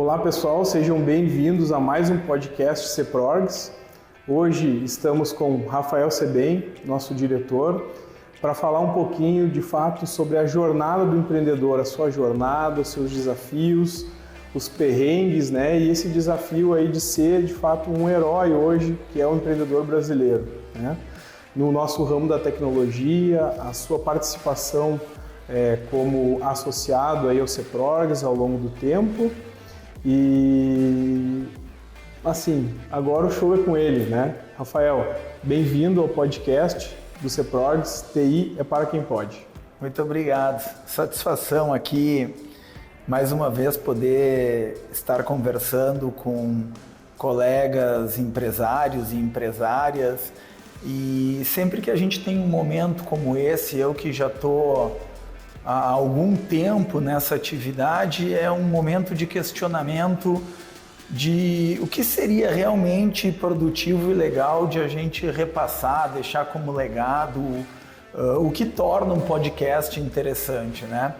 Olá pessoal, sejam bem-vindos a mais um podcast CEPROGS. Hoje estamos com Rafael Sebem, nosso diretor, para falar um pouquinho de fato sobre a jornada do empreendedor, a sua jornada, os seus desafios, os perrengues, né? E esse desafio aí de ser de fato um herói hoje, que é o empreendedor brasileiro, né? No nosso ramo da tecnologia, a sua participação como associado aí ao CEPROGS ao longo do tempo. E assim, agora o show é com ele, né? Rafael, bem-vindo ao podcast do CEPROGS, TI é para quem pode. Muito obrigado, satisfação aqui mais uma vez poder estar conversando com colegas empresários e empresárias, e sempre que a gente tem um momento como esse, eu que já estou há algum tempo nessa atividade, é um momento de questionamento de o que seria realmente produtivo e legal de a gente repassar, deixar como legado, o que torna um podcast interessante, né?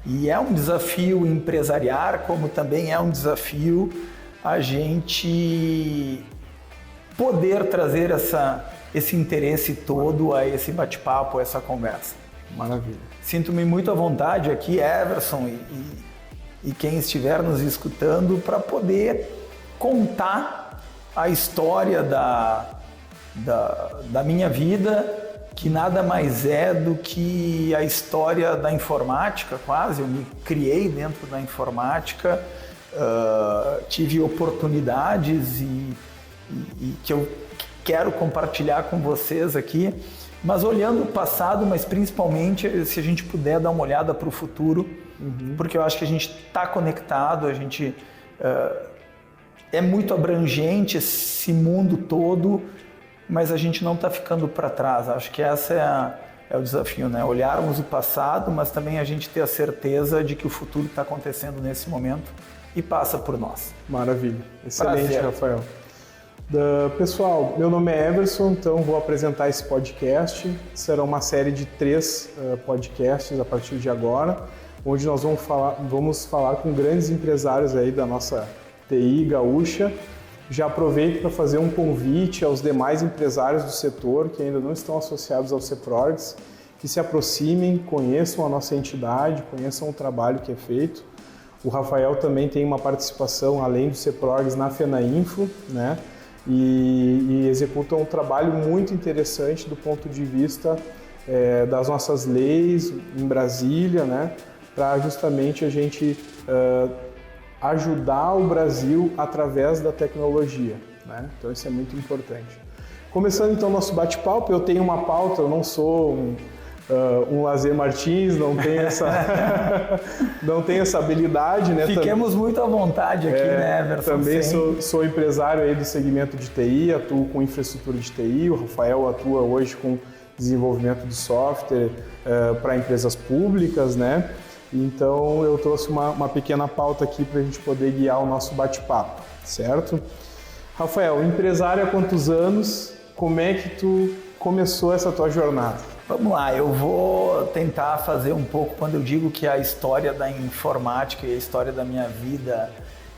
E é um desafio empresariar, como também é um desafio a gente poder trazer esse interesse todo a esse bate-papo, a essa conversa. Maravilha. Sinto-me muito à vontade aqui, Everson, e quem estiver nos escutando, para poder contar a história da minha vida, que nada mais é do que a história da informática, quase. Eu me criei dentro da informática, tive oportunidades e que eu quero compartilhar com vocês aqui. Mas olhando o passado, mas principalmente se a gente puder dar uma olhada para o futuro, porque eu acho que a gente está conectado, a gente é muito abrangente esse mundo todo, mas a gente não está ficando para trás. Acho que esse é o desafio, né? Olharmos o passado, mas também a gente ter a certeza de que o futuro está acontecendo nesse momento e passa por nós. Maravilha. Excelente, Prazer. Rafael. Pessoal, meu nome é Everson, então vou apresentar esse podcast. Será uma série de 3 podcasts a partir de agora, onde nós vamos falar com grandes empresários aí da nossa TI gaúcha. Já aproveito para fazer um convite aos demais empresários do setor que ainda não estão associados ao CEPROGS, que se aproximem, conheçam a nossa entidade, conheçam o trabalho que é feito. O Rafael também tem uma participação, além do CEPROGS, na FENAINFO, né? E executam um trabalho muito interessante do ponto de vista das nossas leis em Brasília, né? Para justamente a gente ajudar o Brasil através da tecnologia, né? Então isso é muito importante. Começando então nosso bate-papo, eu tenho uma pauta, eu não sou um Lazer Martins, não tenho essa habilidade, né? Fiquemos muito à vontade aqui, né, Everson? Também sou empresário aí do segmento de TI, atuo com infraestrutura de TI, o Rafael atua hoje com desenvolvimento de software para empresas públicas, né? Então eu trouxe uma pequena pauta aqui para a gente poder guiar o nosso bate-papo, certo? Rafael, empresário há quantos anos? Como é que tu começou essa tua jornada? Vamos lá, eu vou tentar fazer um pouco, quando eu digo que a história da informática e a história da minha vida,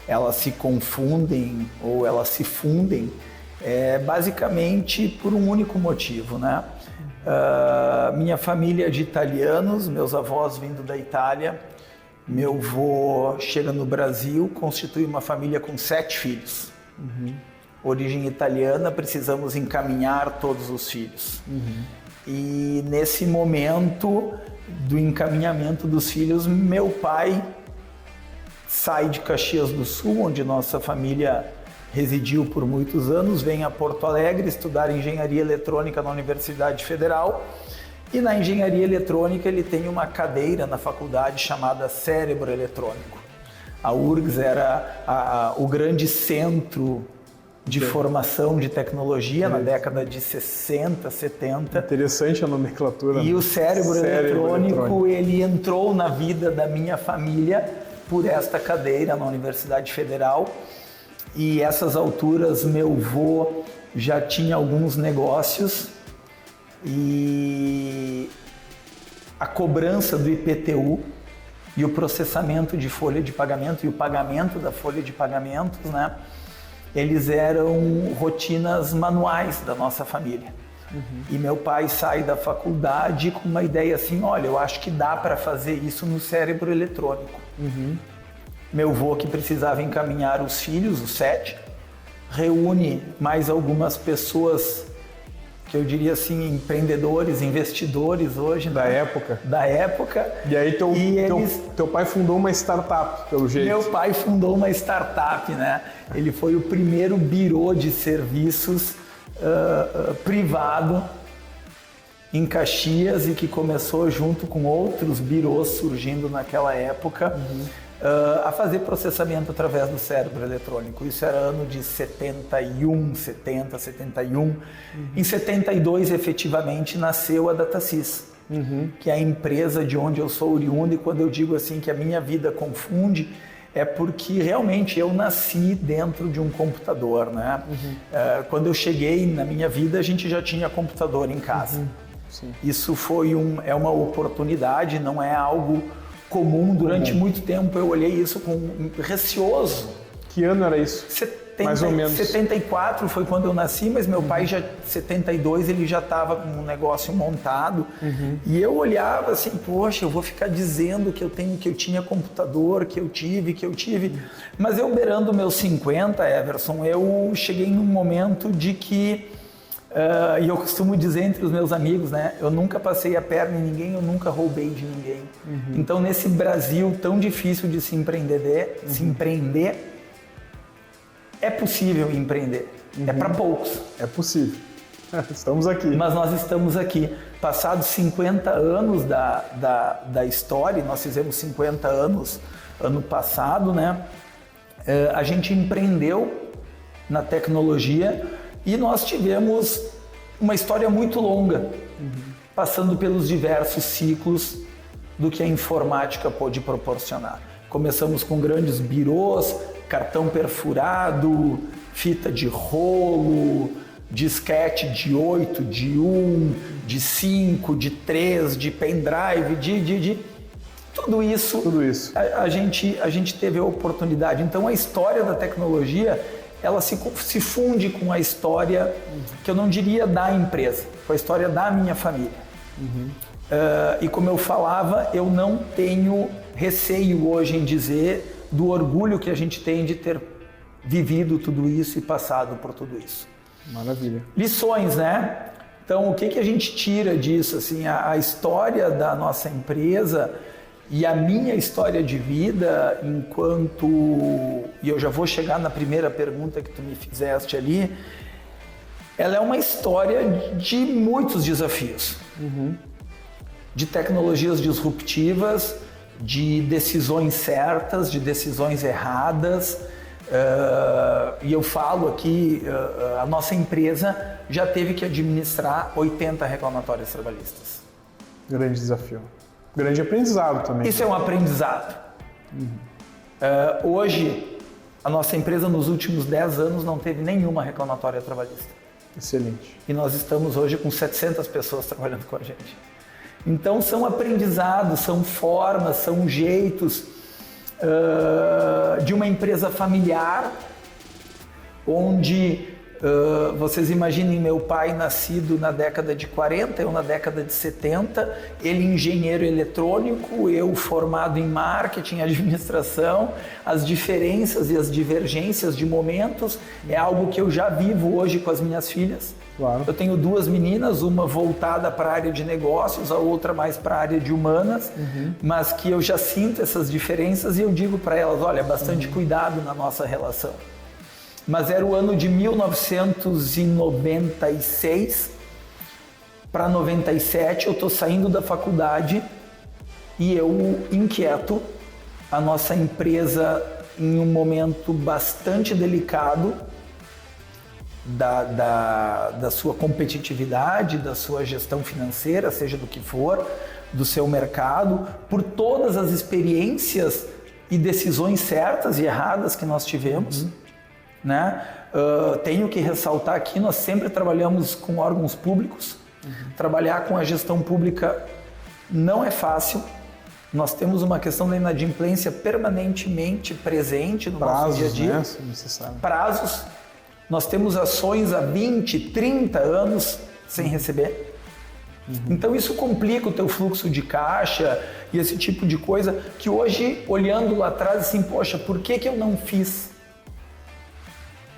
elas se confundem ou elas se fundem, basicamente por um único motivo, né? Minha família é de italianos, meus avós vindo da Itália, meu avô chega no Brasil, constitui uma família com 7 filhos. Origem italiana, precisamos encaminhar todos os filhos. E nesse momento do encaminhamento dos filhos, meu pai sai de Caxias do Sul, onde nossa família residiu por muitos anos, vem a Porto Alegre estudar engenharia eletrônica na Universidade Federal. E na engenharia eletrônica ele tem uma cadeira na faculdade chamada Cérebro Eletrônico. A URGS era o grande centro de formação de tecnologia na década de 60, 70. Interessante a nomenclatura. E o cérebro eletrônico, ele entrou na vida da minha família por esta cadeira na Universidade Federal. E essas alturas, meu avô já tinha alguns negócios e a cobrança do IPTU e o processamento de folha de pagamento e o pagamento da folha de pagamentos, né? Eles eram rotinas manuais da nossa família. E meu pai sai da faculdade com uma ideia assim, olha, eu acho que dá para fazer isso no cérebro eletrônico. Meu avô, que precisava encaminhar os filhos, os 7, reúne mais algumas pessoas que eu diria assim, empreendedores, investidores hoje. Da época. Da época. E aí teu pai fundou uma startup, pelo jeito. Meu pai fundou uma startup, né? Ele foi o primeiro birô de serviços privado em Caxias e que começou junto com outros birôs surgindo naquela época a fazer processamento através do cérebro eletrônico. Isso era ano de 71. Em 72, efetivamente, nasceu a DataSys, que é a empresa de onde eu sou oriundo, e quando eu digo assim que a minha vida confunde, é porque realmente eu nasci dentro de um computador, né? Quando eu cheguei na minha vida, a gente já tinha computador em casa. Isso foi uma oportunidade, não é algo comum. Durante muito tempo eu olhei isso com receoso. Que ano era isso? Mais ou menos. 74 foi quando eu nasci, mas meu pai já, 72, ele já estava com um negócio montado. E eu olhava assim, poxa, eu vou ficar dizendo que eu tinha computador, que eu tive. Mas eu beirando meus 50, Everson, eu cheguei num momento de que, e eu costumo dizer entre os meus amigos, né? Eu nunca passei a perna em ninguém, eu nunca roubei de ninguém. Então, nesse Brasil tão difícil de se empreender, é possível empreender. É para poucos. É possível. Estamos aqui. Mas nós estamos aqui. Passados 50 anos da história, nós fizemos 50 anos ano passado, né? A gente empreendeu na tecnologia e nós tivemos uma história muito longa, passando pelos diversos ciclos do que a informática pôde proporcionar. Começamos com grandes birôs, cartão perfurado, fita de rolo, disquete de 8, de 1, de 5, de 3, de pendrive, de tudo isso. A gente teve a oportunidade. Então a história da tecnologia, ela se funde com a história, que eu não diria da empresa, com a história da minha família. E como eu falava, eu não tenho receio hoje em dizer do orgulho que a gente tem de ter vivido tudo isso e passado por tudo isso. Maravilha. Lições, né? Então, o que a gente tira disso? Assim, a história da nossa empresa e a minha história de vida enquanto... E eu já vou chegar na primeira pergunta que tu me fizeste ali. Ela é uma história de muitos desafios. De tecnologias disruptivas, de decisões certas, de decisões erradas. E eu falo aqui, a nossa empresa já teve que administrar 80 reclamatórios trabalhistas. Grande desafio. Grande aprendizado também. Isso é um aprendizado. Hoje, a nossa empresa nos últimos 10 anos não teve nenhuma reclamatória trabalhista. Excelente. E nós estamos hoje com 700 pessoas trabalhando com a gente. Então são aprendizados, são formas, são jeitos de uma empresa familiar, onde vocês imaginem meu pai nascido na década de 40, eu na década de 70, ele engenheiro eletrônico, eu formado em marketing, administração. As diferenças e as divergências de momentos é algo que eu já vivo hoje com as minhas filhas. Claro. Eu tenho 2 meninas, uma voltada para a área de negócios, a outra mais para a área de humanas, mas que eu já sinto essas diferenças e eu digo para elas, olha, bastante cuidado na nossa relação. Mas era o ano de 1996 para 97, eu estou saindo da faculdade e eu inquieto a nossa empresa em um momento bastante delicado da sua competitividade, da sua gestão financeira, seja do que for, do seu mercado, por todas as experiências e decisões certas e erradas que nós tivemos, né? Tenho que ressaltar aqui, nós sempre trabalhamos com órgãos públicos. Trabalhar com a gestão pública não é fácil, Nós temos uma questão da inadimplência permanentemente presente no nosso dia a dia. Né? Se necessário. Prazos. Nós temos ações há 20, 30 anos sem receber. Então isso complica o teu fluxo de caixa e esse tipo de coisa que hoje, olhando lá atrás, assim, poxa, por que eu não fiz?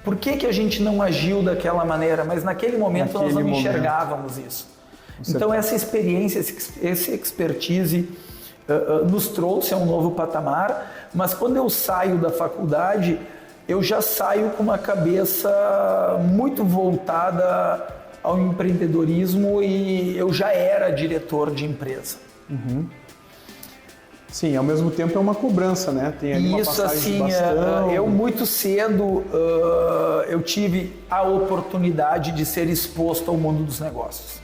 Por que a gente não agiu daquela maneira? Mas naquele momento nós não enxergávamos isso. Então essa experiência, esse expertise nos trouxe a um novo patamar, mas quando eu saio da faculdade, eu já saio com uma cabeça muito voltada ao empreendedorismo e eu já era diretor de empresa. Sim, ao mesmo tempo é uma cobrança, né? Tem ali uma isso, passagem assim, de bastão. Eu muito cedo eu tive a oportunidade de ser exposto ao mundo dos negócios.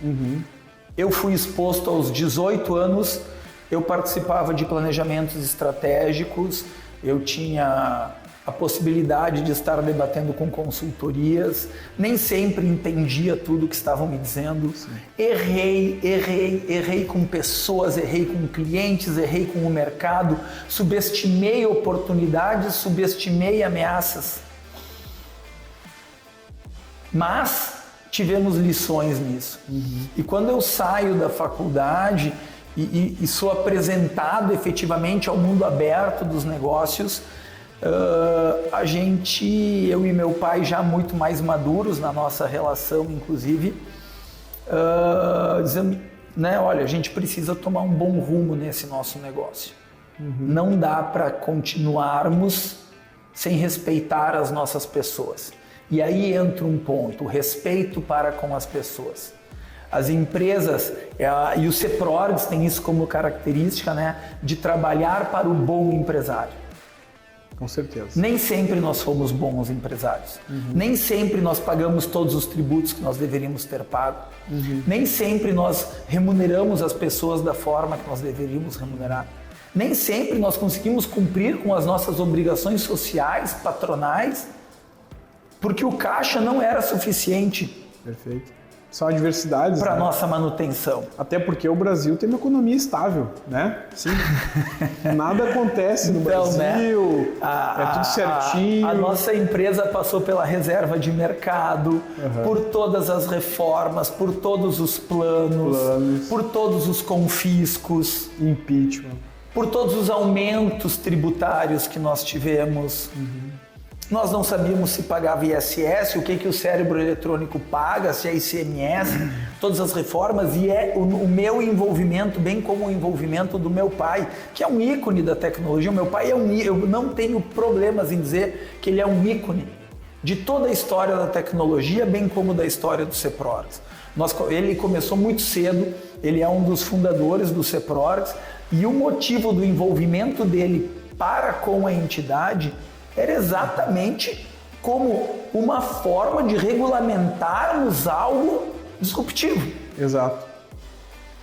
Eu fui exposto aos 18 anos, eu participava de planejamentos estratégicos, eu tinha a possibilidade de estar debatendo com consultorias, nem sempre entendia tudo o que estavam me dizendo. Sim. Errei com pessoas, errei com clientes, errei com o mercado, subestimei oportunidades, subestimei ameaças. Mas tivemos lições nisso. E quando eu saio da faculdade e sou apresentado efetivamente ao mundo aberto dos negócios, eu e meu pai já muito mais maduros na nossa relação, inclusive, dizendo, né, olha, a gente precisa tomar um bom rumo nesse nosso negócio. Não dá para continuarmos sem respeitar as nossas pessoas. E aí entra um ponto, o respeito para com as pessoas. As empresas e os CEPRORGs têm isso como característica, né, de trabalhar para o bom empresário. Com certeza. Nem sempre nós somos bons empresários. Nem sempre nós pagamos todos os tributos que nós deveríamos ter pago. Nem sempre nós remuneramos as pessoas da forma que nós deveríamos remunerar. Nem sempre nós conseguimos cumprir com as nossas obrigações sociais, patronais, porque o caixa não era suficiente. Perfeito. São adversidades para nossa manutenção. Até porque o Brasil tem uma economia estável, né? Sim. Nada acontece no Brasil, né? É tudo certinho. A nossa empresa passou pela reserva de mercado, por todas as reformas, por todos os planos, por todos os confiscos, impeachment, por todos os aumentos tributários que nós tivemos. Nós não sabíamos se pagava ISS, o que o cérebro eletrônico paga, se é ICMS, todas as reformas, e o meu envolvimento, bem como o envolvimento do meu pai, que é um ícone da tecnologia. O meu pai eu não tenho problemas em dizer que ele é um ícone de toda a história da tecnologia, bem como da história do CEPRORGs. Ele começou muito cedo, ele é um dos fundadores do CEPRORGs, e o motivo do envolvimento dele para com a entidade era exatamente como uma forma de regulamentarmos algo disruptivo. Exato.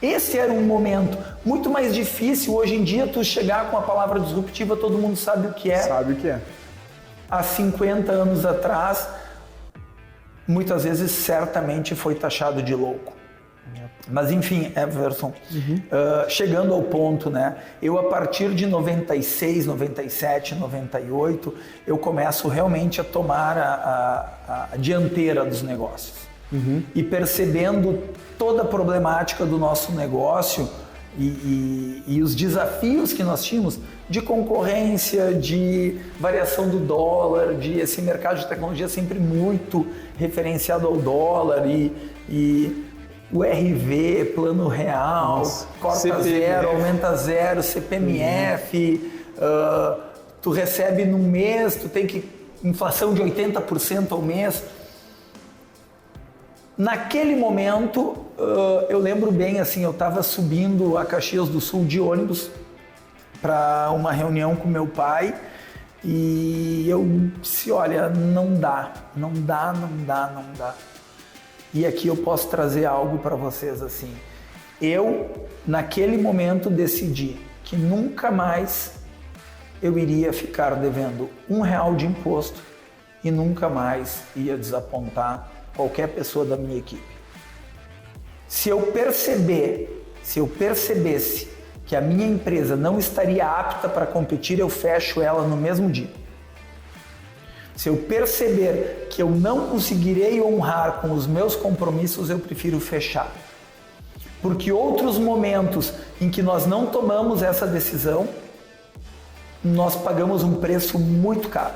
Esse era um momento muito mais difícil. Hoje em dia, tu chegar com a palavra disruptiva, todo mundo sabe o que é. Sabe o que é. Há 50 anos atrás, muitas vezes, certamente foi taxado de louco. Mas enfim, Everson, chegando ao ponto, né? Eu a partir de 96, 97, 98, eu começo realmente a tomar a dianteira dos negócios. E percebendo toda a problemática do nosso negócio e os desafios que nós tínhamos de concorrência, de variação do dólar, de esse mercado de tecnologia sempre muito referenciado ao dólar e o RV, plano real, corta CPMF. Zero, aumenta zero, CPMF, tu recebe no mês, tu tem que inflação de 80% ao mês. Naquele momento, eu lembro bem, assim, eu estava subindo a Caxias do Sul de ônibus para uma reunião com meu pai e eu disse, olha, não dá. E aqui eu posso trazer algo para vocês assim. Eu, naquele momento, decidi que nunca mais eu iria ficar devendo R$1 de imposto e nunca mais ia desapontar qualquer pessoa da minha equipe. Se eu percebesse que a minha empresa não estaria apta para competir, eu fecho ela no mesmo dia. Se eu perceber que eu não conseguirei honrar com os meus compromissos, eu prefiro fechar. Porque outros momentos em que nós não tomamos essa decisão, nós pagamos um preço muito caro.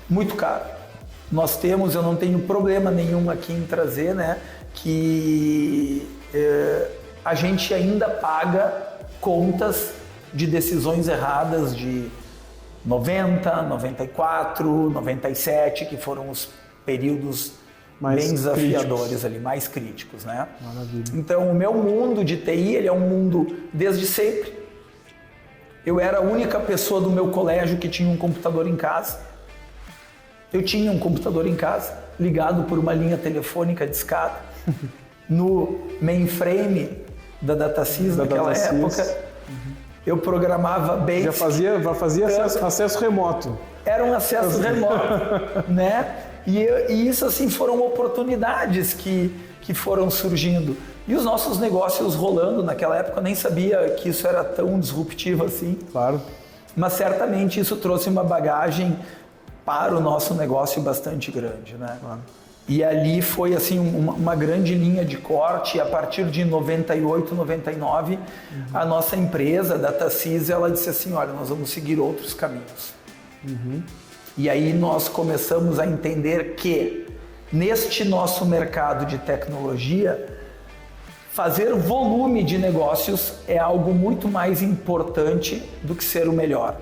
Muito caro. Nós temos, eu não tenho problema nenhum aqui em trazer, né, que a gente ainda paga contas de decisões erradas de 90, 94, 97, que foram os períodos mais bem desafiadores críticos. Ali, mais críticos, né? Maravilha. Então, o meu mundo de TI, ele é um mundo desde sempre. Eu era a única pessoa do meu colégio que tinha um computador em casa. Eu tinha um computador em casa, ligado por uma linha telefônica discada, no mainframe da DataSys naquela época. Eu programava bem. Já fazia acesso remoto. Era um acesso remoto, né? E isso, assim, foram oportunidades que foram surgindo. E os nossos negócios rolando naquela época, eu nem sabia que isso era tão disruptivo assim. Claro. Mas certamente isso trouxe uma bagagem para o nosso negócio bastante grande, né? Claro. E ali foi, assim, uma grande linha de corte. E a partir de 98, 99, a nossa empresa, a DataSys, ela disse assim, olha, nós vamos seguir outros caminhos. E aí nós começamos a entender que, neste nosso mercado de tecnologia, fazer volume de negócios é algo muito mais importante do que ser o melhor.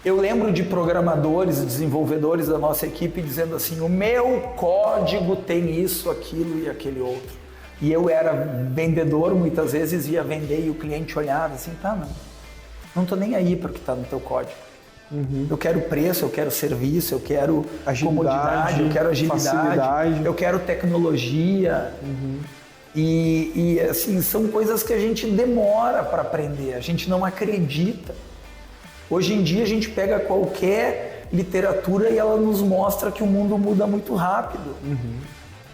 Eu lembro de programadores e desenvolvedores da nossa equipe dizendo assim, o meu código tem isso, aquilo e aquele outro. E eu era vendedor, muitas vezes ia vender e o cliente olhava assim, tá, não tô nem aí para o que está no teu código. Eu quero preço, eu quero serviço, eu quero comodidade, eu quero agilidade, facilidade. Eu quero tecnologia. E assim, são coisas que a gente demora para aprender, a gente não acredita. Hoje em dia a gente pega qualquer literatura e ela nos mostra que o mundo muda muito rápido.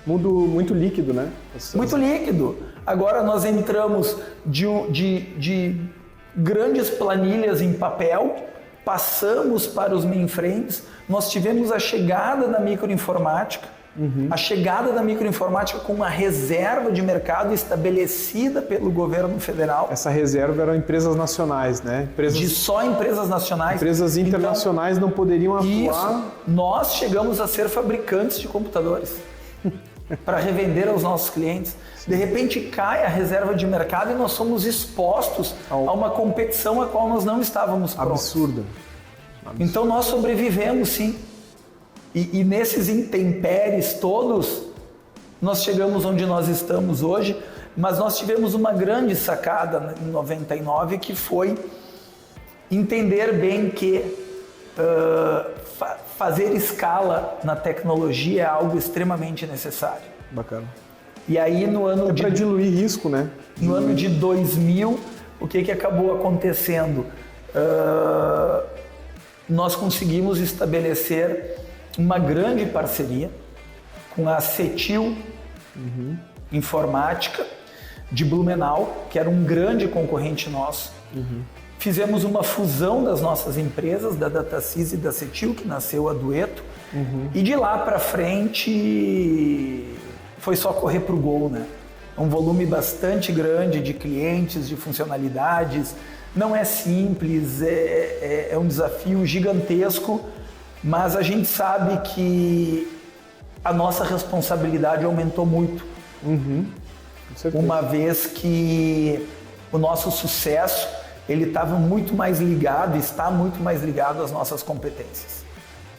Mundo muito líquido, né? Muito líquido. Agora nós entramos de grandes planilhas em papel, passamos para os mainframes, nós tivemos a chegada da microinformática, a chegada da microinformática com uma reserva de mercado estabelecida pelo governo federal. Essa reserva eram empresas nacionais, né? Só empresas nacionais. Empresas internacionais então, não poderiam atuar. Isso, nós chegamos a ser fabricantes de computadores para revender aos nossos clientes. De repente cai a reserva de mercado e nós somos expostos a uma competição a qual nós não estávamos prontos. Absurda. Então nós sobrevivemos, sim. E nesses intempéries todos, nós chegamos onde nós estamos hoje, mas nós tivemos uma grande sacada em 99, que foi entender bem que fazer escala na tecnologia é algo extremamente necessário. Bacana. E aí no ano para diluir risco, né? No ano de 2000, o que acabou acontecendo? Nós conseguimos estabelecer uma grande parceria com a Cetil Informática de Blumenau, que era um grande concorrente nosso. Fizemos uma fusão das nossas empresas, da DataSys e da Cetil, que nasceu a Dueto, e de lá para frente foi só correr para o gol, né? Um volume bastante grande de clientes, de funcionalidades. Não é simples, é um desafio gigantesco, mas a gente sabe que a nossa responsabilidade aumentou muito. Uma vez que o nosso sucesso ele estava muito mais ligado, está muito mais ligado às nossas competências.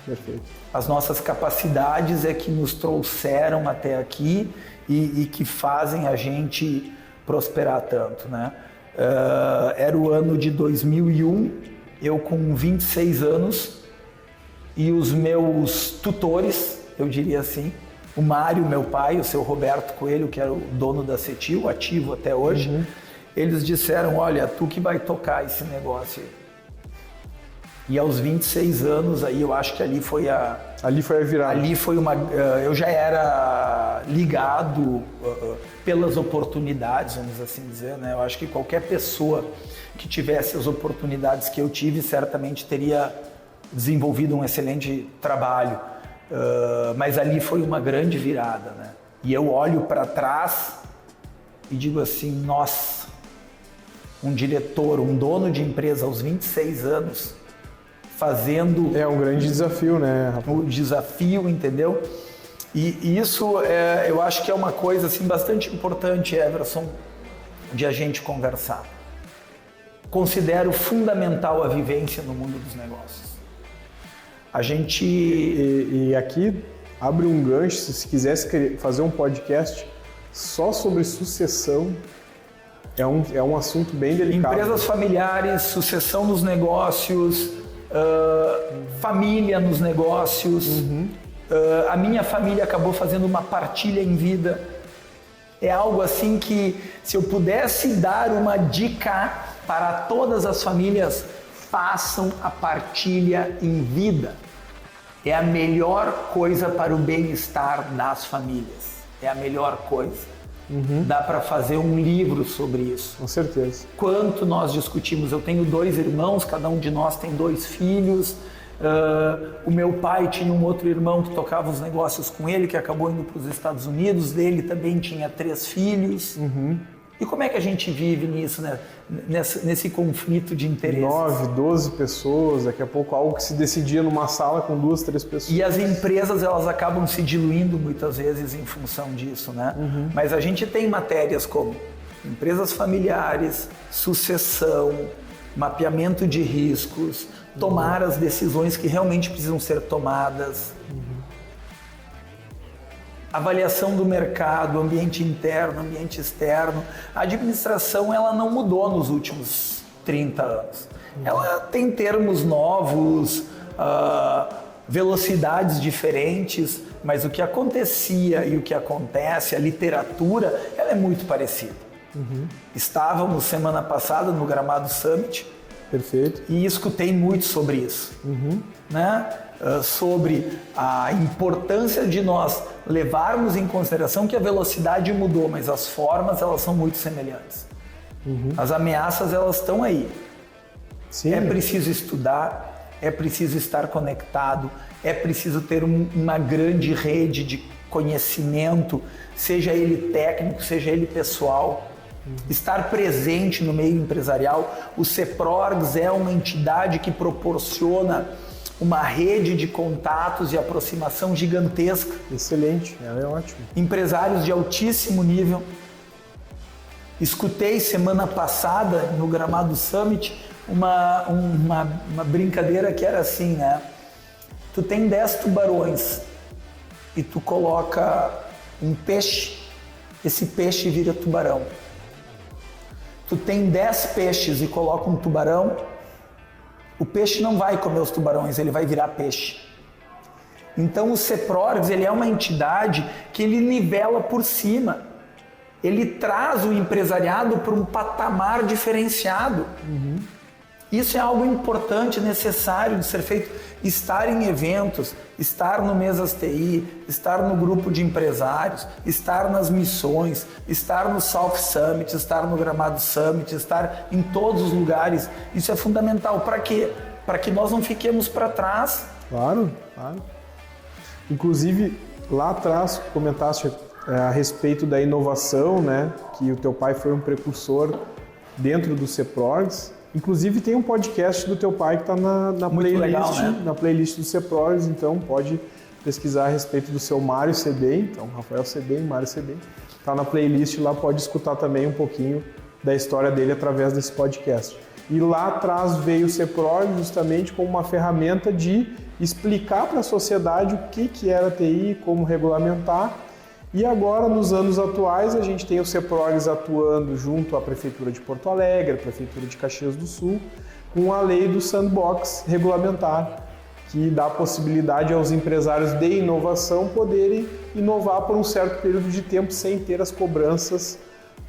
Perfeito. As nossas capacidades é que nos trouxeram até aqui e que fazem a gente prosperar tanto, né? Era o ano de 2001, eu com 26 anos, e os meus tutores, eu diria assim, o Mário, meu pai, o seu Roberto Coelho, que era o dono da Cetil, ativo até hoje, eles disseram, olha, tu que vai tocar esse negócio aí. E aos 26 anos, aí eu acho que ali foi a virada. Ali foi eu já era ligado pelas oportunidades, vamos assim dizer, né? Eu acho que qualquer pessoa que tivesse as oportunidades que eu tive, certamente teria desenvolvido um excelente trabalho. Mas ali foi uma grande virada, né? E eu olho para trás e digo assim, nossa, um diretor, um dono de empresa aos 26 anos, fazendo... É um grande desafio, né, Rafa? O desafio, entendeu? E isso, eu acho que é uma coisa assim, bastante importante, Everson, de a gente conversar. Considero fundamental a vivência no mundo dos negócios. A gente... E aqui abre um gancho, se quisesse fazer um podcast só sobre sucessão, é um assunto bem delicado. Empresas familiares, sucessão nos negócios, família nos negócios. A minha família acabou fazendo uma partilha em vida. É algo assim que, se eu pudesse dar uma dica para todas as famílias, façam a partilha em vida. É a melhor coisa para o bem-estar das famílias. É a melhor coisa. Dá para fazer um livro sobre isso. Com certeza. Quanto nós discutimos, eu tenho 2 irmãos, cada um de nós tem 2 filhos. O meu pai tinha um outro irmão que tocava os negócios com ele, que acabou indo para os Estados Unidos. Ele também tinha 3 filhos. E como é que a gente vive nisso, né? Nesse conflito de interesses? 9, 12 pessoas, daqui a pouco algo que se decidia numa sala com 2, 3 pessoas. E as empresas, elas acabam se diluindo muitas vezes em função disso, né? Mas a gente tem matérias como empresas familiares, sucessão, mapeamento de riscos, tomar as decisões que realmente precisam ser tomadas, avaliação do mercado, ambiente interno, ambiente externo. A administração, ela não mudou nos últimos 30 anos. Ela tem termos novos, velocidades diferentes, mas o que acontecia e o que acontece, a literatura, ela é muito parecida. Estávamos semana passada no Gramado Summit. Perfeito. E escutei muito sobre isso, né? Sobre a importância de nós levarmos em consideração que a velocidade mudou, mas as formas, elas são muito semelhantes. As ameaças, elas estão aí. Sim. É preciso estudar, é preciso estar conectado, é preciso ter uma grande rede de conhecimento, seja ele técnico, seja ele pessoal. Estar presente no meio empresarial. O CEPRORGS é uma entidade que proporciona uma rede de contatos e aproximação gigantesca. Excelente, ela é ótima. Empresários de altíssimo nível. Escutei semana passada no Gramado Summit uma brincadeira que era assim, né? Tu tem 10 tubarões e tu coloca um peixe, esse peixe vira tubarão. Tu tem 10 peixes e coloca um tubarão, o peixe não vai comer os tubarões, ele vai virar peixe. Então o CEPRORGS, ele é uma entidade que ele nivela por cima. Ele traz o empresariado para um patamar diferenciado. Isso é algo importante, necessário de ser feito. Estar em eventos, estar no Mesas TI, estar no grupo de empresários, estar nas missões, estar no South Summit, estar no Gramado Summit, estar em todos os lugares. Isso é fundamental. Para quê? Para que nós não fiquemos para trás. Claro, claro. Inclusive, lá atrás, comentaste a respeito da inovação, né? Que o teu pai foi um precursor dentro do CEPRORGS. Inclusive tem um podcast do teu pai que está na playlist, legal, né? Na playlist do CEPRORGS, então pode pesquisar a respeito do seu Mário Sebem, então Rafael Sebem, Mário Sebem, está na playlist lá, pode escutar também um pouquinho da história dele através desse podcast. E lá atrás veio o CEPRORGS justamente como uma ferramenta de explicar para a sociedade o que era TI, como regulamentar. E agora, nos anos atuais, a gente tem o CEPRORGS atuando junto à Prefeitura de Porto Alegre, a Prefeitura de Caxias do Sul, com a lei do sandbox regulamentar, que dá a possibilidade aos empresários de inovação poderem inovar por um certo período de tempo sem ter as cobranças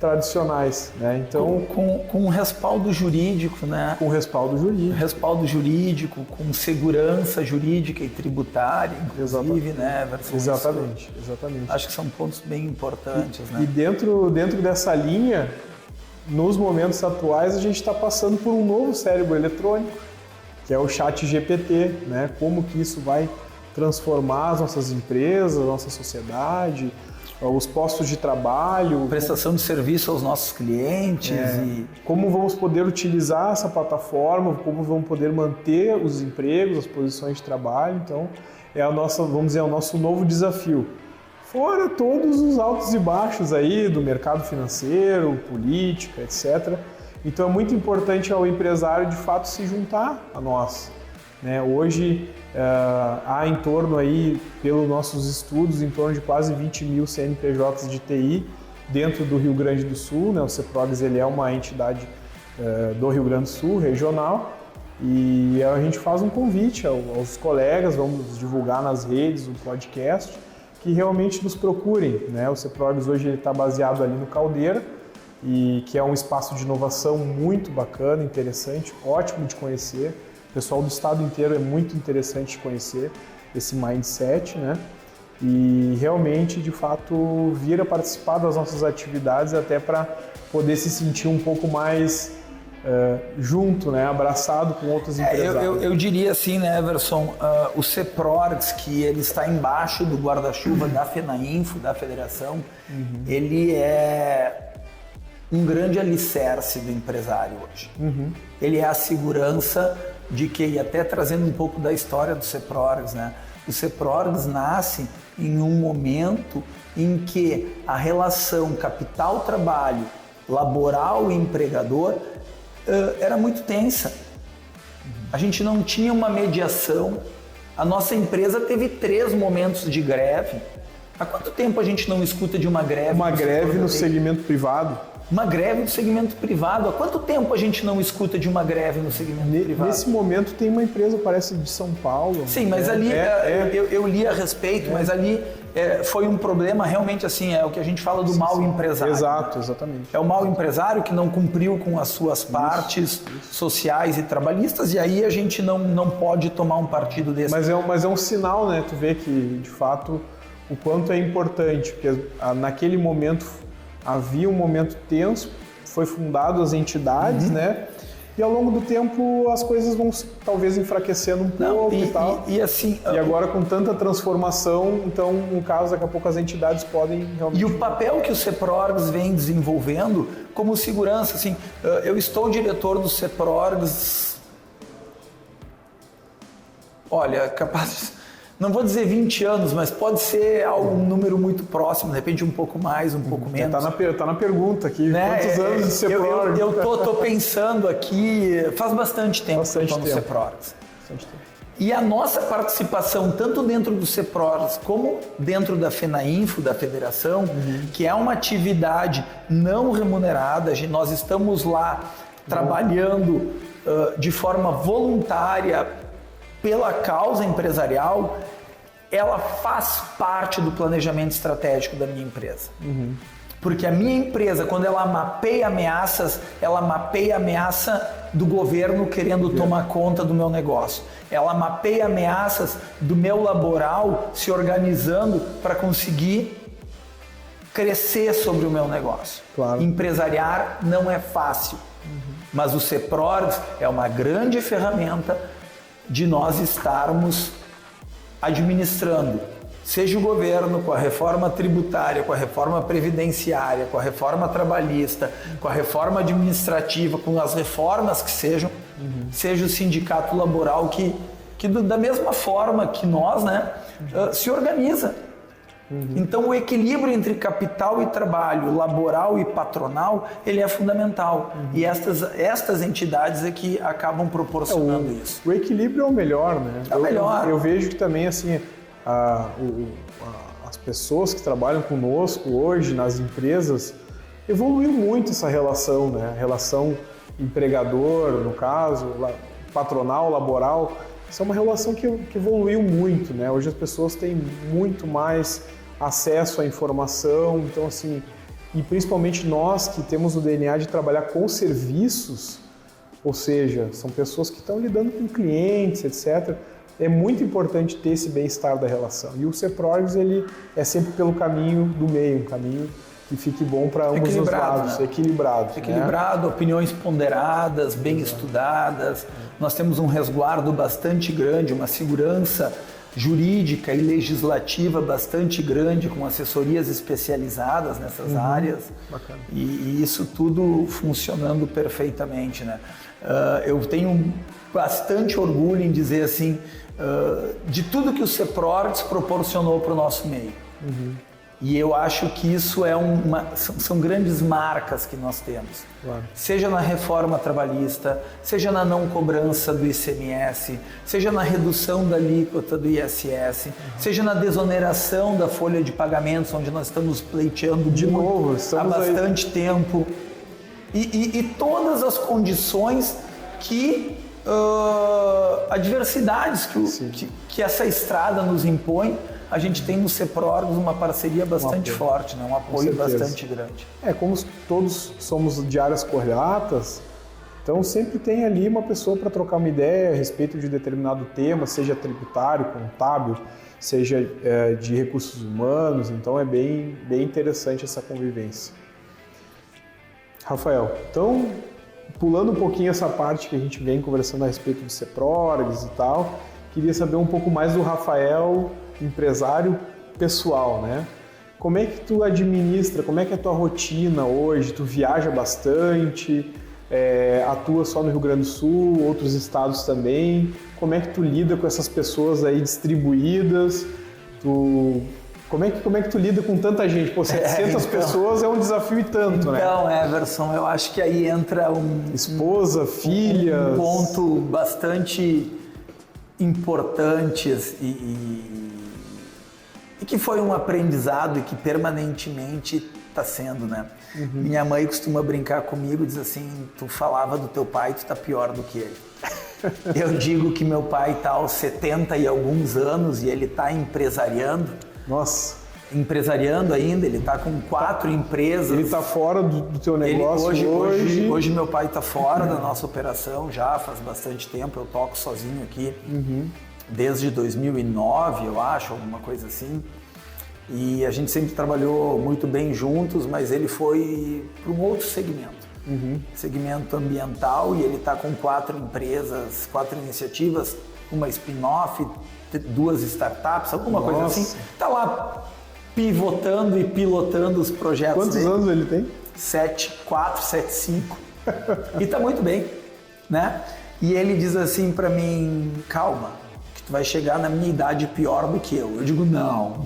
tradicionais, né? Então, com respaldo jurídico, né? Com respaldo jurídico. Respaldo jurídico, com segurança jurídica e tributária, inclusive, né? Exatamente. Acho que são pontos bem importantes, né? E dentro dessa linha, nos momentos atuais, a gente está passando por um novo cérebro eletrônico, que é o ChatGPT, né? Como que isso vai transformar as nossas empresas, a nossa sociedade, os postos de trabalho, prestação de serviço aos nossos clientes e como vamos poder utilizar essa plataforma, como vamos poder manter os empregos, as posições de trabalho. Então, vamos dizer, o nosso novo desafio. Fora todos os altos e baixos aí do mercado financeiro, política, etc. Então, é muito importante ao empresário, de fato, se juntar a nós. Hoje, há em torno aí, pelos nossos estudos, em torno de quase 20 mil CNPJs de TI dentro do Rio Grande do Sul, né? O CEPROGS, ele é uma entidade do Rio Grande do Sul, regional, e a gente faz um convite aos colegas, vamos divulgar nas redes, o podcast, que realmente nos procurem, né? O CEPROGS hoje está baseado ali no Caldeira, e que é um espaço de inovação muito bacana, interessante, ótimo de conhecer. O pessoal do estado inteiro é muito interessante de conhecer esse mindset, né? E realmente, de fato, vir a participar das nossas atividades até para poder se sentir um pouco mais junto, né? Abraçado com outros empresários. Eu diria assim, né, Everson, o CEPROGS, que ele está embaixo do guarda-chuva da FENAINFO, da federação, ele é um grande alicerce do empresário hoje. Ele é a segurança de que, e até trazendo um pouco da história do CEPROGS, né? O CEPROGS nasce em um momento em que a relação capital-trabalho, laboral e empregador era muito tensa. A gente não tinha uma mediação. A nossa empresa teve 3 momentos de greve. Há quanto tempo a gente não escuta de uma greve? Uma greve no segmento privado. Uma greve no segmento privado. Há quanto tempo a gente não escuta de uma greve no segmento privado? Nesse momento tem uma empresa, parece, de São Paulo. Sim, mas ali eu li a respeito, mas ali foi um problema realmente assim, é o que a gente fala do mau empresário. Exato, exatamente. É o mau empresário que não cumpriu com as suas partes sociais e trabalhistas, e aí a gente não pode tomar um partido desse. Mas é um sinal, né? Tu vê que, de fato, o quanto é importante, porque naquele momento havia um momento tenso, foi fundado as entidades, né? E ao longo do tempo as coisas vão talvez enfraquecendo um pouco e tal. E assim, e agora com tanta transformação, então no caso daqui a pouco as entidades podem realmente... E o papel que o CEPROGS vem desenvolvendo como segurança, assim, eu estou diretor do CEPROGS, olha, capaz... Não vou dizer 20 anos, mas pode ser um número muito próximo, de repente um pouco mais, um pouco menos. Tá na pergunta aqui, né? Quantos anos de CEPROGS? Eu tô pensando aqui, faz bastante tempo que eu estou no CEPROGS. E a nossa participação, tanto dentro do CEPROGS como dentro da FENAINFO, da federação, que é uma atividade não remunerada, nós estamos lá trabalhando de forma voluntária pela causa empresarial, ela faz parte do planejamento estratégico da minha empresa. Porque a minha empresa, quando ela mapeia ameaças, ela mapeia a ameaça do governo querendo tomar conta do meu negócio. Ela mapeia ameaças do meu laboral se organizando para conseguir crescer sobre o meu negócio. Claro. Empresariar não é fácil, mas o CEPROGS é uma grande ferramenta de nós estarmos administrando, seja o governo com a reforma tributária, com a reforma previdenciária, com a reforma trabalhista, com a reforma administrativa, com as reformas que sejam, seja o sindicato laboral que da mesma forma que nós, né, se organiza. Então o equilíbrio entre capital e trabalho, laboral e patronal, ele é fundamental. E estas entidades é que acabam proporcionando isso. O equilíbrio é o melhor, né? É o melhor. Eu vejo que também assim, as pessoas que trabalham conosco hoje nas empresas, evoluiu muito essa relação, né? A relação empregador, no caso, patronal, laboral. Essa é uma relação que evoluiu muito, né? Hoje as pessoas têm muito mais acesso à informação, então assim, e principalmente nós que temos o DNA de trabalhar com serviços, ou seja, são pessoas que estão lidando com clientes, etc., é muito importante ter esse bem-estar da relação. E o CEPROGS, ele é sempre pelo caminho do meio, um caminho que fique bom para ambos os lados, né? Equilibrado. Equilibrado, né? Opiniões ponderadas, bem estudadas. Nós temos um resguardo bastante grande, uma segurança jurídica e legislativa bastante grande, com assessorias especializadas nessas áreas. Bacana. E isso tudo funcionando perfeitamente, né? Eu tenho bastante orgulho em dizer assim, de tudo que o CEPROGS proporcionou para o nosso meio. E eu acho que isso são grandes marcas que nós temos. Claro. Seja na reforma trabalhista, seja na não cobrança do ICMS, seja na redução da alíquota do ISS, seja na desoneração da folha de pagamentos, onde nós estamos pleiteando de novo, há bastante tempo. E todas as condições que adversidades que essa estrada nos impõe. A gente tem no CEPROGS uma parceria bastante forte, né? Um apoio bastante grande. Como todos somos de áreas correlatas, então sempre tem ali uma pessoa para trocar uma ideia a respeito de determinado tema, seja tributário, contábil, seja de recursos humanos, então é bem interessante essa convivência. Rafael, então, pulando um pouquinho essa parte que a gente vem conversando a respeito do CEPROGS e tal, queria saber um pouco mais do Rafael, empresário pessoal, né? Como é que tu administra, como é que é a tua rotina hoje? Tu viaja bastante, atua só no Rio Grande do Sul, outros estados também. Como é que tu lida com essas pessoas aí distribuídas? Como é que tu lida com tanta gente? Pô, 700 pessoas é um desafio e tanto, né? Então, Everson, eu acho que aí entra esposa, filhas... Um ponto bastante importante e que foi um aprendizado e que permanentemente está sendo, né? Minha mãe costuma brincar comigo, diz assim, tu falava do teu pai, tu tá pior do que ele. Eu digo que meu pai está aos 70 e alguns anos e ele está empresariando. Nossa! Empresariando ainda, ele está com 4 empresas. Ele está fora do teu negócio hoje meu pai está fora da nossa operação já faz bastante tempo, eu toco sozinho aqui. Desde 2009, eu acho, alguma coisa assim. E a gente sempre trabalhou muito bem juntos, mas ele foi para um outro segmento. Segmento ambiental, e ele está com 4 empresas, 4 iniciativas, uma spin-off, 2 startups, alguma coisa assim. Está lá pivotando e pilotando os projetos. Quantos anos ele tem? 74, 75. E está muito bem, né? E ele diz assim para mim, calma, tu vai chegar na minha idade pior do que eu. Eu digo, não.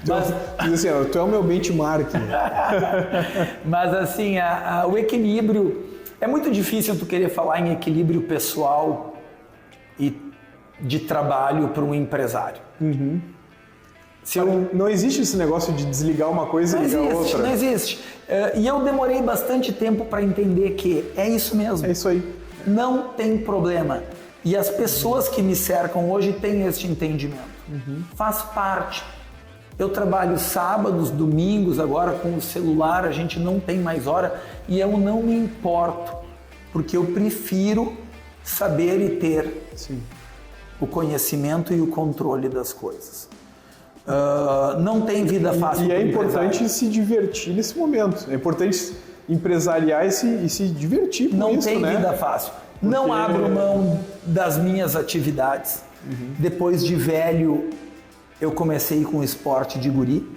Mas, diz assim, tu é o meu benchmark. Mas assim, o equilíbrio... É muito difícil tu querer falar em equilíbrio pessoal e de trabalho para um empresário. Não existe esse negócio de desligar uma coisa e ligar outra. Não existe. E eu demorei bastante tempo para entender que é isso mesmo. É isso aí. Não tem problema. E as pessoas que me cercam hoje têm este entendimento. Faz parte. Eu trabalho sábados, domingos, agora com o celular, a gente não tem mais hora e eu não me importo, porque eu prefiro saber e ter o conhecimento e o controle das coisas. Não tem vida fácil. E é importante se divertir nesse momento. É importante empresariar e se divertir com não isso, tem né? vida fácil. Não abro mão das minhas atividades. Depois de velho, eu comecei com esporte de guri.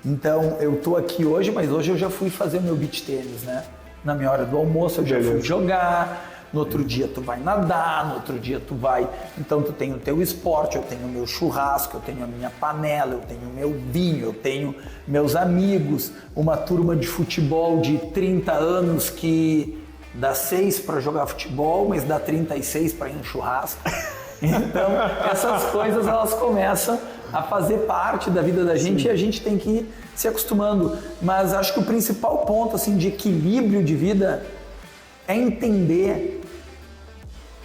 Então, eu tô aqui hoje, mas hoje eu já fui fazer meu beach tênis, né? Na minha hora do almoço eu já fui jogar. No outro dia tu vai nadar, no outro dia tu vai... Então tu tem o teu esporte, eu tenho o meu churrasco, eu tenho a minha panela, eu tenho o meu vinho, eu tenho meus amigos, uma turma de futebol de 30 anos que dá 6 para jogar futebol, mas dá 36 para ir no churrasco. Então essas coisas elas começam a fazer parte da vida da gente. Sim. E a gente tem que ir se acostumando. Mas acho que o principal ponto assim, de equilíbrio de vida é entender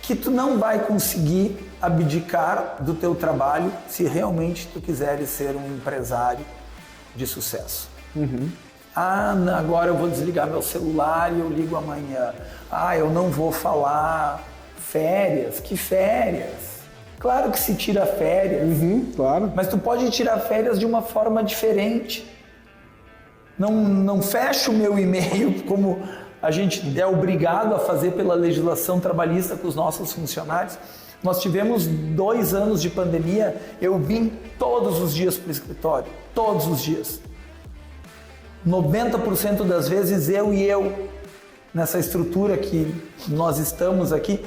que tu não vai conseguir abdicar do teu trabalho se realmente tu quiseres ser um empresário de sucesso. Ah, agora eu vou desligar meu celular e eu ligo amanhã. Ah, eu não vou falar. Férias? Que férias? Claro que se tira férias. Claro. Mas tu pode tirar férias de uma forma diferente. Não fecha o meu e-mail como a gente é obrigado a fazer pela legislação trabalhista com os nossos funcionários. Nós tivemos 2 anos de pandemia, eu vim todos os dias para o escritório, todos os dias. 90% das vezes eu, nessa estrutura que nós estamos aqui,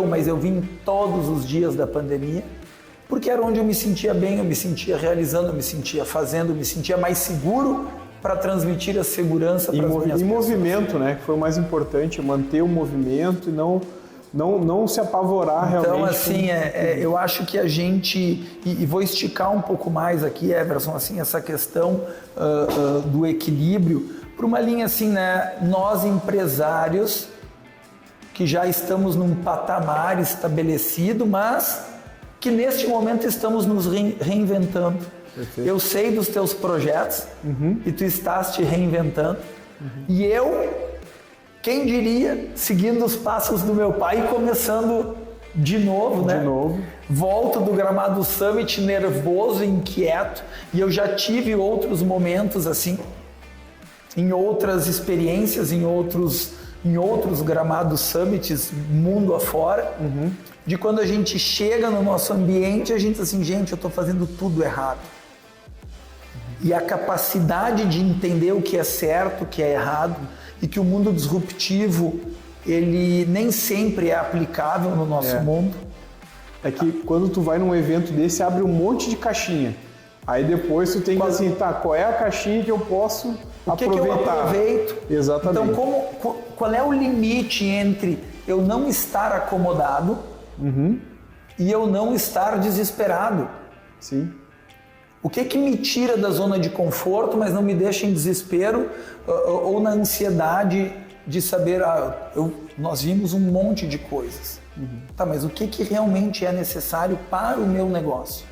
mas eu vim todos os dias da pandemia, porque era onde eu me sentia bem, eu me sentia realizando, eu me sentia fazendo, eu me sentia mais seguro para transmitir a segurança para as minhas pessoas. E movimento, né? Que foi o mais importante, manter o movimento e não se apavorar realmente. Então, assim, eu acho que a gente, e vou esticar um pouco mais aqui, Everson, assim, essa questão do equilíbrio, por uma linha assim, né? Nós empresários que já estamos num patamar estabelecido, mas que neste momento estamos nos reinventando. Perfeito. Eu sei dos teus projetos e tu estás te reinventando. E eu, quem diria, seguindo os passos do meu pai e começando de novo, né? De novo. Volto do Gramado Summit nervoso e inquieto, e eu já tive outros momentos assim, em outras experiências, em outros Gramados Summits, mundo afora, de quando a gente chega no nosso ambiente, a gente assim, gente, eu estou fazendo tudo errado. E a capacidade de entender o que é certo, o que é errado, e que o mundo disruptivo, ele nem sempre é aplicável no nosso mundo. É que quando tu vai num evento desse, abre um monte de caixinha. Aí depois tu tem que assim, qual é a caixinha que eu posso aproveitar? O que eu aproveito? Exatamente. Então, qual é o limite entre eu não estar acomodado e eu não estar desesperado? Sim. O que me tira da zona de conforto, mas não me deixa em desespero ou na ansiedade de saber, nós vimos um monte de coisas. Tá, mas o que realmente é necessário para o meu negócio?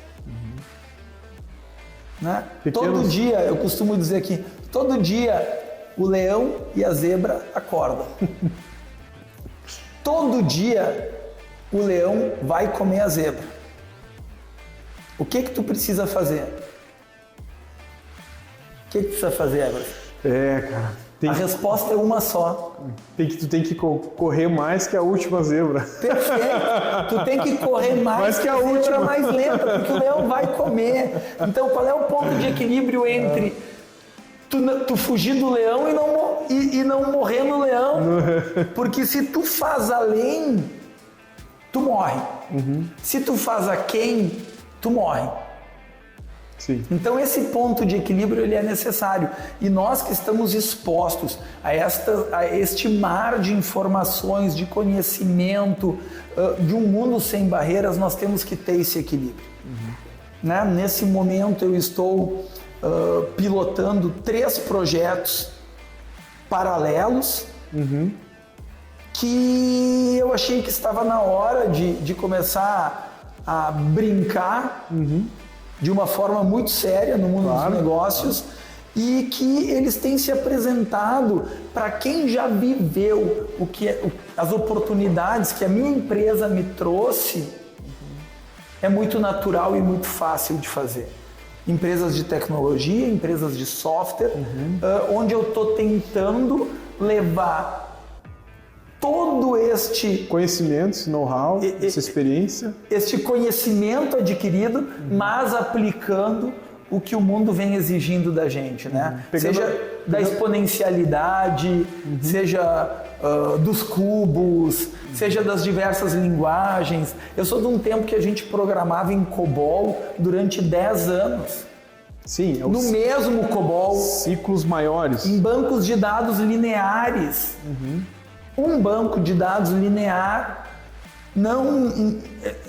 Né? Todo dia, eu costumo dizer aqui, todo dia o leão e a zebra acordam. Todo dia o leão vai comer a zebra. O que tu precisa fazer? O que tu precisa fazer, Everson? Cara. A resposta é uma só. Tu tem que correr mais que a última zebra. Perfeito. Tu tem que correr mais que a zebra mais lenta, porque o leão vai comer. Então, qual é o ponto de equilíbrio entre tu fugir do leão e não morrer no leão? Porque se tu faz além, tu morre. Se tu faz aquém, tu morre. Sim. Então esse ponto de equilíbrio ele é necessário, e nós que estamos expostos a este mar de informações, de conhecimento, de um mundo sem barreiras, nós temos que ter esse equilíbrio. Né? Nesse momento eu estou pilotando 3 projetos paralelos que eu achei que estava na hora de começar a brincar de uma forma muito séria no mundo dos negócios, e que eles têm se apresentado para quem já viveu as oportunidades que a minha empresa me trouxe. É muito natural e muito fácil de fazer. Empresas de tecnologia, empresas de software, onde eu estou tentando levar todo este conhecimento, esse know-how, essa experiência, este conhecimento adquirido, mas aplicando o que o mundo vem exigindo da gente, né? Seja da exponencialidade, seja dos cubos, seja das diversas linguagens. Eu sou de um tempo que a gente programava em COBOL durante 10 anos. Sim, no mesmo COBOL. Ciclos maiores. Em bancos de dados lineares. Um banco de dados linear, não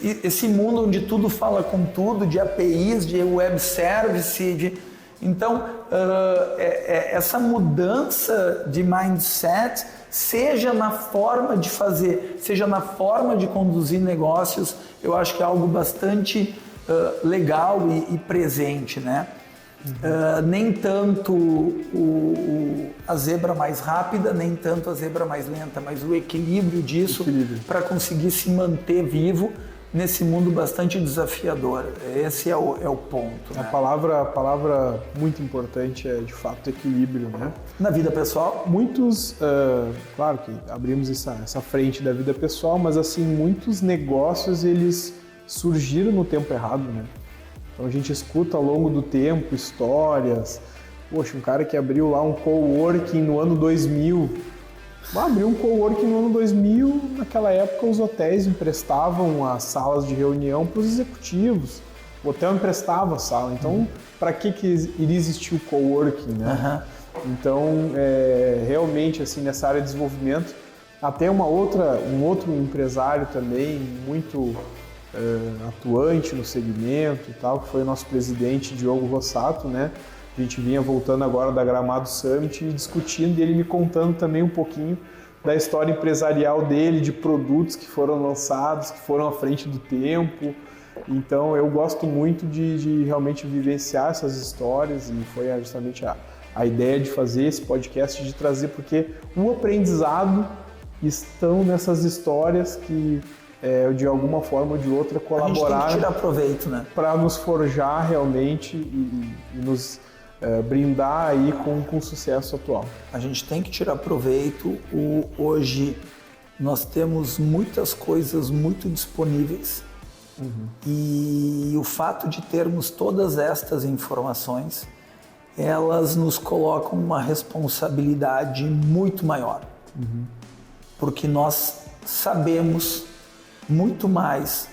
esse mundo onde tudo fala com tudo, de APIs, de web service, então essa mudança de mindset, seja na forma de fazer, seja na forma de conduzir negócios, eu acho que é algo bastante legal e presente, né? Nem tanto a zebra mais rápida, nem tanto a zebra mais lenta, mas o equilíbrio disso para conseguir se manter vivo nesse mundo bastante desafiador. Esse é o ponto. A palavra muito importante é, de fato, equilíbrio, né? Na vida pessoal? Muitos, claro que abrimos essa frente da vida pessoal, mas assim, muitos negócios, eles surgiram no tempo errado, né? Então a gente escuta ao longo do tempo histórias, poxa, um cara que abriu lá um coworking no ano 2000, abriu um coworking no ano 2000, naquela época os hotéis emprestavam as salas de reunião para os executivos, o hotel emprestava a sala, então para que iria existir o coworking, né? Então, realmente, assim, nessa área de desenvolvimento, até um outro empresário também muito atuante no segmento e tal, que foi o nosso presidente Diogo Rossato, né? A gente vinha voltando agora da Gramado Summit e discutindo, e ele me contando também um pouquinho da história empresarial dele, de produtos que foram lançados, que foram à frente do tempo. Então eu gosto muito de realmente vivenciar essas histórias, e foi justamente a ideia de fazer esse podcast, de trazer, porque o aprendizado estão nessas histórias que de alguma forma ou de outra colaboraram. A gente tem que tirar proveito, né? Para nos forjar realmente e nos brindar aí com o sucesso atual. A gente tem que tirar proveito. Hoje nós temos muitas coisas muito disponíveis, e o fato de termos todas estas informações, elas nos colocam uma responsabilidade muito maior, porque nós sabemos muito mais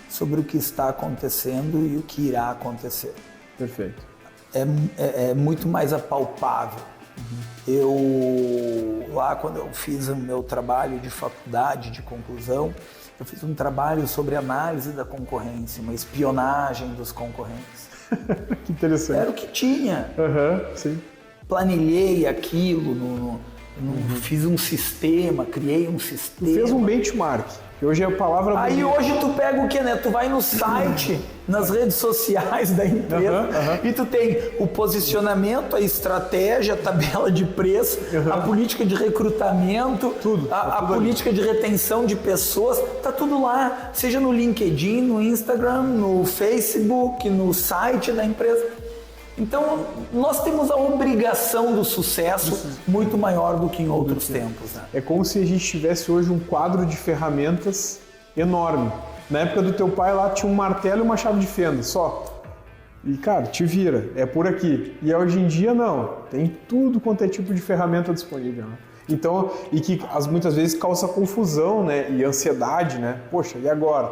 sobre o que está acontecendo e o que irá acontecer. Perfeito. É muito mais apalpável. Lá quando eu fiz o meu trabalho de faculdade, de conclusão, eu fiz um trabalho sobre análise da concorrência, uma espionagem dos concorrentes. Que interessante. Era o que tinha. Sim. Planilhei aquilo, fiz um sistema, criei um sistema. Fez um benchmark. Hoje é a palavra... Aí hoje tu pega o que, né? Tu vai no site, nas redes sociais da empresa, e tu tem o posicionamento, a estratégia, a tabela de preço, a política de recrutamento, a política de retenção de pessoas, tá tudo lá, seja no LinkedIn, no Instagram, no Facebook, no site da empresa. Então, nós temos a obrigação do sucesso muito maior do que em outros tempos. Né? É como se a gente tivesse hoje um quadro de ferramentas enorme. Na época do teu pai lá tinha um martelo e uma chave de fenda, só. E, cara, te vira, é por aqui. E hoje em dia, não. Tem tudo quanto é tipo de ferramenta disponível. Né? Então, e que muitas vezes causa confusão, né? E ansiedade, né? Poxa, e agora?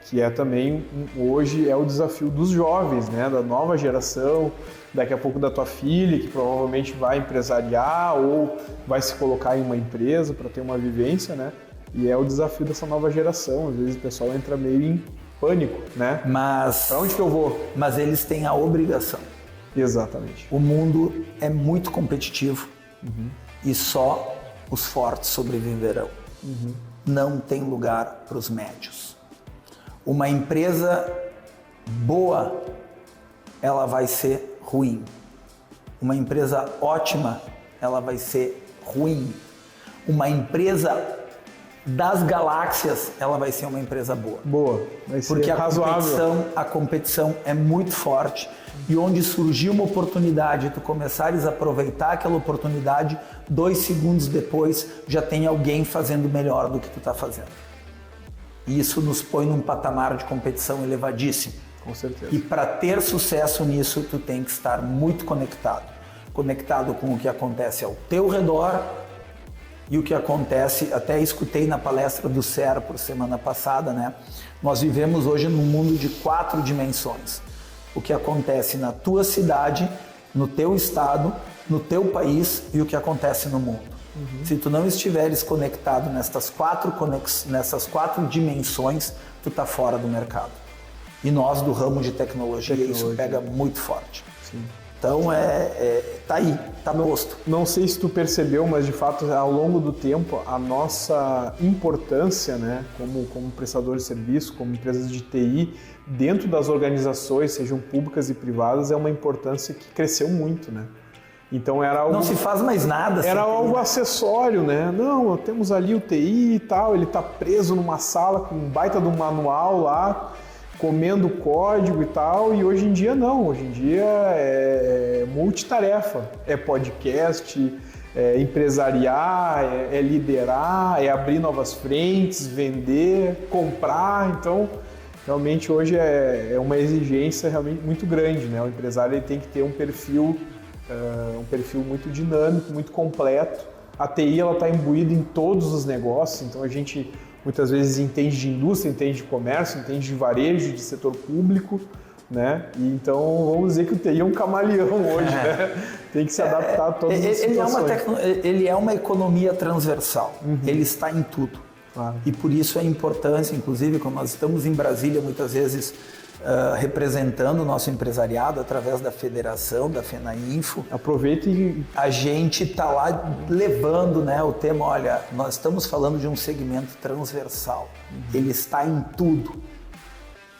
Que é também, hoje, é o desafio dos jovens, né? Da nova geração, daqui a pouco da tua filha, que provavelmente vai empresariar ou vai se colocar em uma empresa para ter uma vivência, né? E é o desafio dessa nova geração. Às vezes o pessoal entra meio em pânico, né? Mas... Para onde que eu vou? Mas eles têm a obrigação. Exatamente. O mundo é muito competitivo e só os fortes sobreviverão. Não tem lugar para os médios. Uma empresa boa, ela vai ser ruim. Uma empresa ótima, ela vai ser ruim. Uma empresa das galáxias, ela vai ser uma empresa boa. Boa, vai ser porque razoável. A competição é muito forte, e onde surgiu uma oportunidade, tu começares a aproveitar aquela oportunidade, 2 segundos depois já tem alguém fazendo melhor do que tu está fazendo. E isso nos põe num patamar de competição elevadíssimo. Com certeza. E para ter sucesso nisso, tu tem que estar muito conectado. Conectado com o que acontece ao teu redor e o que acontece, até escutei na palestra do SER por semana passada, né? Nós vivemos hoje num mundo de 4 dimensões. O que acontece na tua cidade, no teu estado, no teu país e o que acontece no mundo. Se tu não estiveres conectado nessas quatro dimensões, tu tá fora do mercado. E nós do ramo de tecnologia, isso pega muito forte. Sim. Então, tá aí, tá posto. Não sei se tu percebeu, mas de fato, ao longo do tempo, a nossa importância, né, como prestador de serviço, como empresas de TI, dentro das organizações, sejam públicas e privadas, é uma importância que cresceu muito, né? Então era algo... Não se faz mais nada. Era algo acessório, né? Não, temos ali o TI e tal, ele tá preso numa sala com um baita de um manual lá, comendo código e tal, e hoje em dia não, hoje em dia é multitarefa, é podcast, é empresariar, é liderar, é abrir novas frentes, vender, comprar, então realmente hoje é uma exigência realmente muito grande, né? O empresário ele tem que ter um perfil muito dinâmico, muito completo. A TI ela está imbuída em todos os negócios, então a gente muitas vezes entende de indústria, entende de comércio, entende de varejo, de setor público, né? E então vamos dizer que o TI é um camaleão hoje, né? Tem que se adaptar a todas as situações. Ele é uma economia transversal, ele está em tudo. Claro. E por isso a importância, inclusive, quando nós estamos em Brasília, muitas vezes representando o nosso empresariado através da federação, da FENAINFO. Aproveita e... A gente está lá levando, né, o tema, olha, nós estamos falando de um segmento transversal, ele está em tudo.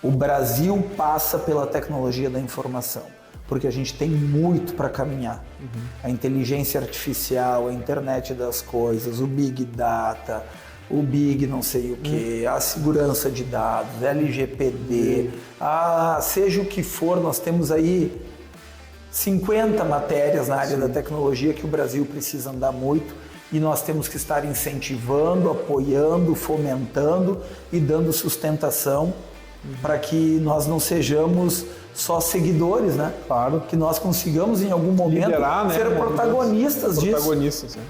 O Brasil passa pela tecnologia da informação, porque a gente tem muito para caminhar. A inteligência artificial, a internet das coisas, o Big Data, o Big não sei o que, a segurança de dados, LGPD, seja o que for, nós temos aí 50 matérias na área da tecnologia que o Brasil precisa andar muito e nós temos que estar incentivando, apoiando, fomentando e dando sustentação para que nós não sejamos só seguidores, né? Claro. Que nós consigamos em algum momento liderar, ser protagonistas disso. Protagonistas, né?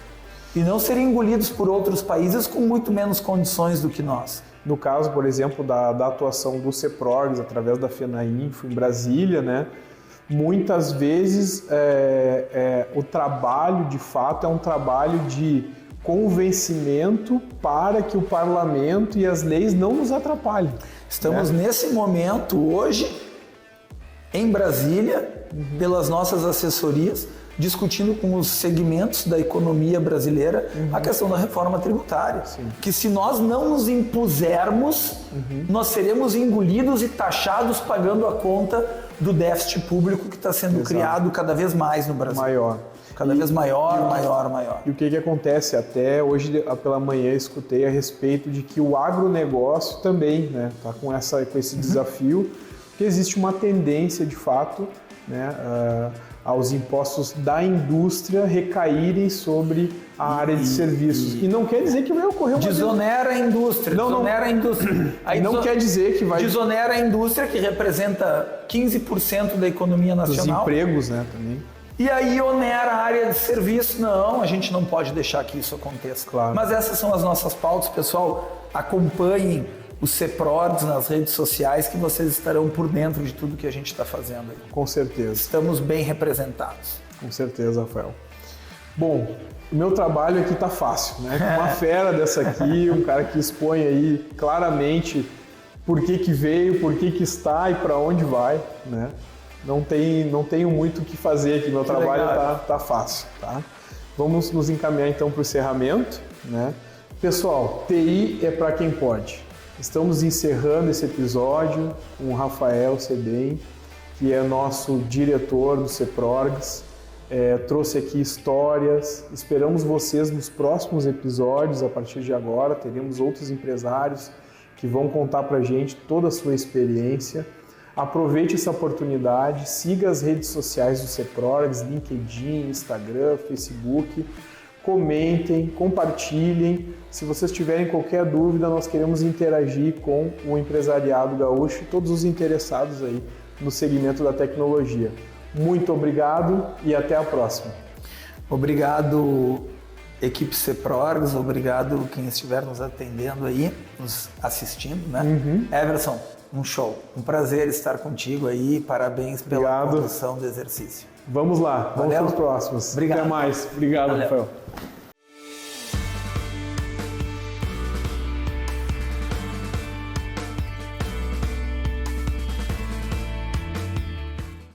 E não serem engolidos por outros países com muito menos condições do que nós. No caso, por exemplo, da atuação do CEPROGS através da FENAINFO em Brasília, né? Muitas vezes o trabalho, de fato, é um trabalho de convencimento para que o parlamento e as leis não nos atrapalhem. Estamos nesse momento, hoje, em Brasília, pelas nossas assessorias, discutindo com os segmentos da economia brasileira a questão da reforma tributária. Sim. Que se nós não nos impusermos, nós seremos engolidos e taxados pagando a conta do déficit público que está sendo criado cada vez mais no Brasil. Maior. Cada vez maior. E o que acontece? Até hoje pela manhã escutei a respeito de que o agronegócio também está com esse desafio, porque existe uma tendência, de fato, né, aos impostos da indústria recaírem sobre a área de serviços. E não quer dizer que vai ocorrer uma... Desonera a indústria, desonera a indústria. Aí não quer dizer que vai... Desonera a indústria, que representa 15% da economia nacional. Dos empregos, né, também. E aí onera a área de serviço. Não, a gente não pode deixar que isso aconteça. Claro. Mas essas são as nossas pautas, pessoal. Acompanhem o CEPROGS nas redes sociais, que vocês estarão por dentro de tudo que a gente está fazendo aí. Com certeza. Estamos bem representados. Com certeza, Rafael. Bom, o meu trabalho aqui tá fácil, né? Com uma fera dessa aqui, um cara que expõe aí claramente por que veio, por que está e para onde vai, né? Não tenho muito o que fazer aqui, meu trabalho tá fácil, tá? Vamos nos encaminhar então para o encerramento, né? Pessoal, TI é para quem pode. Estamos encerrando esse episódio com o Rafael Sebem, que é nosso diretor do CEPROGS. Trouxe aqui histórias. Esperamos vocês nos próximos episódios. A partir de agora, teremos outros empresários que vão contar para a gente toda a sua experiência. Aproveite essa oportunidade, siga as redes sociais do CEPROGS, LinkedIn, Instagram, Facebook. Comentem, compartilhem. Se vocês tiverem qualquer dúvida, nós queremos interagir com o empresariado gaúcho e todos os interessados aí no segmento da tecnologia. Muito obrigado e até a próxima. Obrigado, equipe CEPROGS, obrigado quem estiver nos atendendo aí, nos assistindo, né? Everson, um show, um prazer estar contigo aí, parabéns pela condução do exercício. Vamos lá, vamos para os próximos. Obrigado. Até mais. Obrigado, Valeu. Rafael.